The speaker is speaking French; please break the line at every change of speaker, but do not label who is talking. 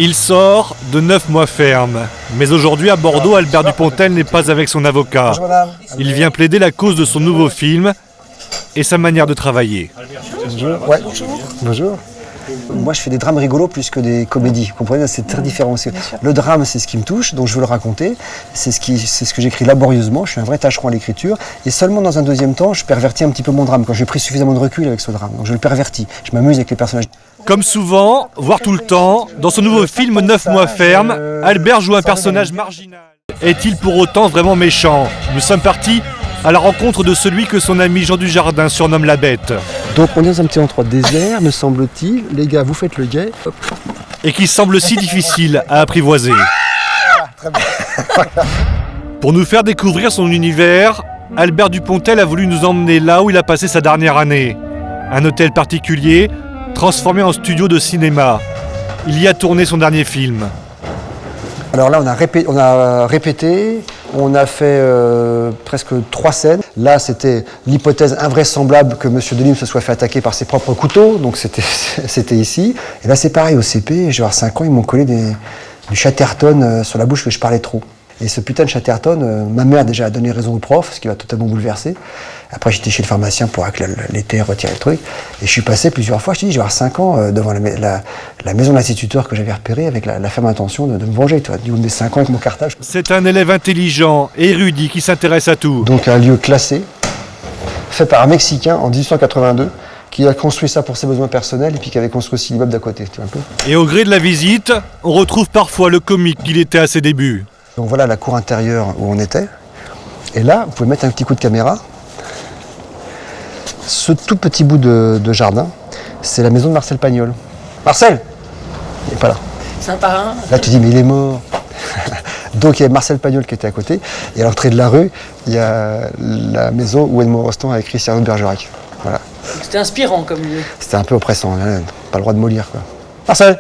Il sort de 9 mois ferme. Mais aujourd'hui à Bordeaux, Albert Dupontel n'est pas avec son avocat. Il vient plaider la cause de son nouveau film et sa manière de travailler.
Bonjour. Ouais. Bonjour. Moi, je fais des drames rigolos plus que des comédies. Vous comprenez, c'est très différent. Le drame, c'est ce qui me touche, donc je veux le raconter. C'est ce que j'écris laborieusement. Je suis un vrai tâcheron à l'écriture. Et seulement dans un deuxième temps, je pervertis un petit peu mon drame. Quand j'ai pris suffisamment de recul avec ce drame, donc je le pervertis. Je m'amuse avec les personnages.
Comme souvent, voire tout le temps, dans son nouveau film 9 mois ferme, Albert joue un personnage marginal. Est-il pour autant vraiment méchant? Nous sommes partis à la rencontre de celui que son ami Jean Dujardin surnomme la Bête.
Donc on est dans un petit endroit désert, me semble-t-il. Les gars, vous faites le guet. Hop.
Et qui semble si difficile à apprivoiser.
Très bien.
Pour nous faire découvrir son univers, Albert Dupontel a voulu nous emmener là où il a passé sa dernière année. Un hôtel particulier, transformé en studio de cinéma. Il y a tourné son dernier film.
Alors là, on a répété, on a fait presque 3 scènes. Là, c'était l'hypothèse invraisemblable que M. Delim se soit fait attaquer par ses propres couteaux, donc c'était ici. Et là, c'est pareil, au CP, je vais avoir 5 ans, ils m'ont collé du Chatterton sur la bouche que je parlais trop. Et ce putain de Chatterton, ma mère déjà a donné raison au prof, ce qui m'a totalement bouleversé. Après, j'étais chez le pharmacien pour que l'été retire le truc. Et je suis passé plusieurs fois, je te dis, je vais avoir 5 ans devant la maison de l'instituteur que j'avais repérée avec la ferme intention de me venger, tu vois, du haut de mes 5 ans avec mon cartable.
C'est un élève intelligent, érudit, qui s'intéresse à tout.
Donc un lieu classé, fait par un Mexicain en 1882, qui a construit ça pour ses besoins personnels et puis qui avait construit aussi l'immeuble d'à côté, tu vois un peu.
Et au gré de la visite, on retrouve parfois le comique qu'il était à ses débuts.
Donc voilà la cour intérieure où on était. Et là, vous pouvez mettre un petit coup de caméra. Ce tout petit bout de jardin, c'est la maison de Marcel Pagnol. Marcel! Il n'est pas là.
C'est un parrain.
Là, tu dis, mais il est mort. Donc il y a Marcel Pagnol qui était à côté. Et à l'entrée de la rue, il y a la maison où Edmond Rostand a écrit Cyrano de Bergerac. Voilà.
C'était inspirant comme lieu.
C'était un peu oppressant, hein, pas le droit de mollir, quoi. Marcel!